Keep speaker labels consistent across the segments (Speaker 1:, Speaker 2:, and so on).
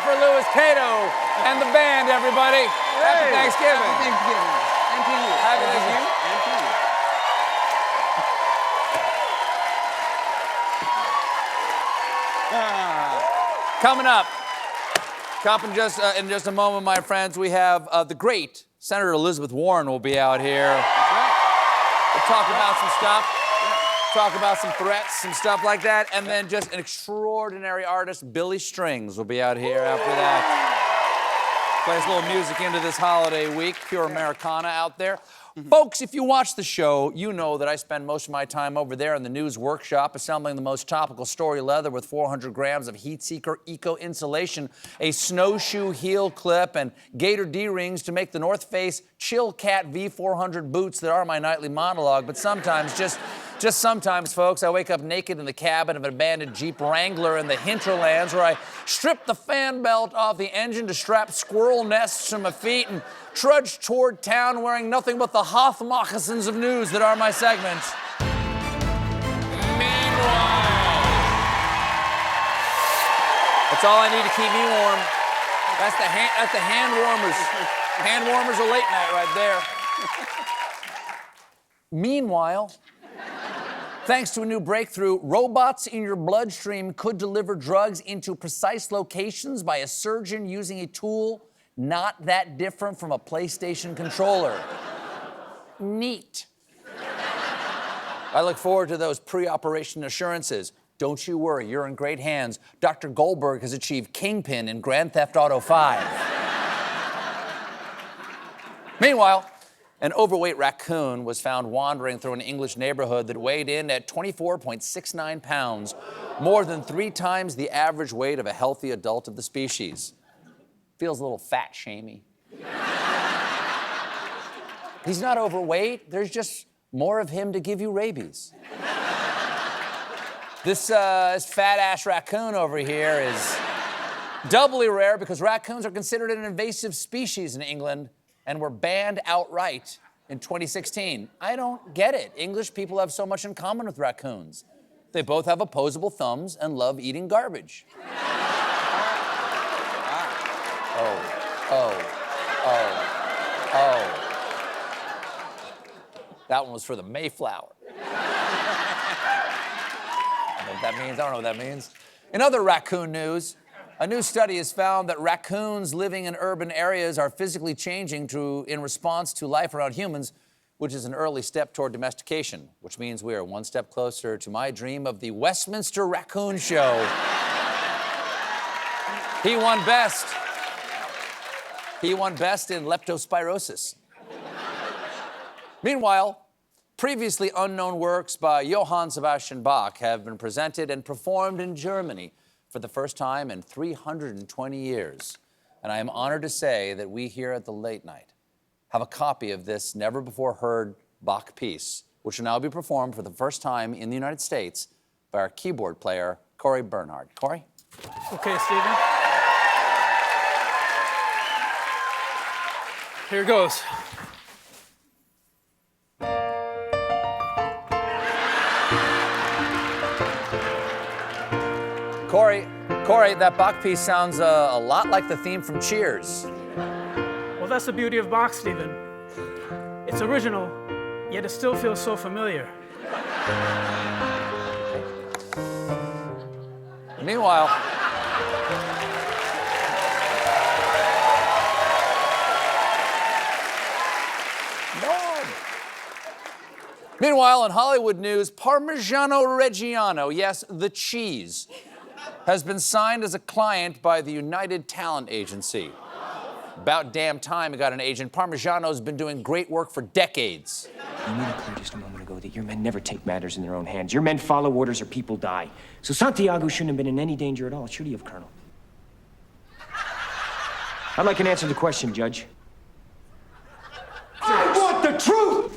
Speaker 1: for Louis Cato and the band, everybody. Happy Thanksgiving.
Speaker 2: Happy Thanksgiving. And to you.
Speaker 1: Happy Thanksgiving.
Speaker 2: And to you.
Speaker 1: Coming up in just a moment, my friends, we have the great Senator Elizabeth Warren will be out here. We'll talk about some stuff. Talk about some threats, some stuff like that. And then just an extraordinary artist, Billy Strings, will be out here after that. Plays a little music into this holiday week. Pure Americana out there. Folks, if you watch the show, you know that I spend most of my time over there in the news workshop assembling the most topical story leather with 400 grams of heat seeker eco insulation, a snowshoe heel clip, and gator D-rings to make the North Face Chill Cat V400 boots that are my nightly monologue. But sometimes, just sometimes, folks, I wake up naked in the cabin of an abandoned Jeep Wrangler in the hinterlands where I strip the fan belt off the engine to strap squirrel nests to my feet and trudge toward town wearing nothing but the Hoth moccasins of news that are my segment. Meanwhile, that's all I need to keep me warm. That's the hand warmers. Hand warmers are late night right there. Meanwhile, thanks to a new breakthrough, robots in your bloodstream could deliver drugs into precise locations by a surgeon using a tool not that different from a PlayStation controller. Neat. I look forward to those pre-operation assurances. Don't you worry, you're in great hands. Dr. Goldberg has achieved Kingpin in Grand Theft Auto 5. Meanwhile, an overweight raccoon was found wandering through an English neighborhood that weighed in at 24.69 pounds, more than 3 times the average weight of a healthy adult of the species. Feels a little fat-shamey. He's not overweight. There's just more of him to give you rabies. This fat-ass raccoon over here is doubly rare because raccoons are considered an invasive species in England and were banned outright in 2016. I don't get it. English people have so much in common with raccoons. They both have opposable thumbs and love eating garbage. That one was for the Mayflower. I don't know what that means. I don't know what that means. In other raccoon news, a new study has found that raccoons living in urban areas are physically changing in response to life around humans, which is an early step toward domestication, which means we are one step closer to my dream of the Westminster Raccoon Show. He won best. He won best in leptospirosis. Meanwhile, previously unknown works by Johann Sebastian Bach have been presented and performed in Germany for the first time in 320 years. And I am honored to say that we here at the Late Night have a copy of this never-before-heard Bach piece, which will now be performed for the first time in the United States by our keyboard player, Corey Bernhard. Corey?
Speaker 3: Okay, Stephen. Here goes.
Speaker 1: Corey, that Bach piece sounds a lot like the theme from Cheers.
Speaker 3: Well, that's the beauty of Bach, Stephen. It's original, yet it still feels so familiar.
Speaker 1: Meanwhile, in Hollywood news, Parmigiano Reggiano, yes, the cheese, has been signed as a client by the United Talent Agency. About damn time he got an agent. Parmigiano's been doing great work for decades.
Speaker 4: You made it clear just a moment ago that your men never take matters in their own hands. Your men follow orders or people die. So Santiago shouldn't have been in any danger at all, should he have, Colonel? I'd like an answer to the question, Judge. I want the truth!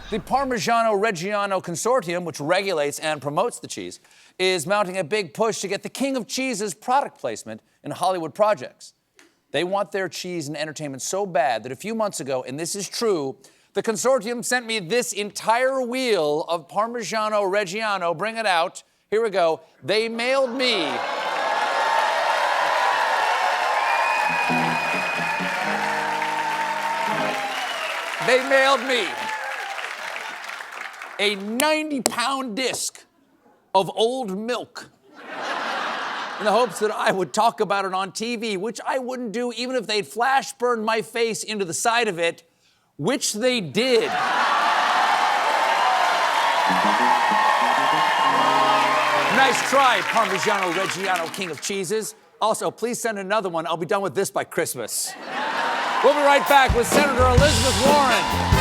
Speaker 1: The Parmigiano Reggiano consortium, which regulates and promotes the cheese, is mounting a big push to get the king of cheese's product placement in Hollywood projects. They want their cheese in entertainment so bad that a few months ago, and this is true, the consortium sent me this entire wheel of Parmigiano Reggiano. Bring it out. Here we go. They mailed me They mailed me a 90-pound disc of old milk in the hopes that I would talk about it on TV, which I wouldn't do even if they'd flash burned my face into the side of it, which they did. Nice try, Parmigiano Reggiano, king of cheeses. Also, please send another one. I'll be done with this by Christmas. We'll be right back with Senator Elizabeth Warren.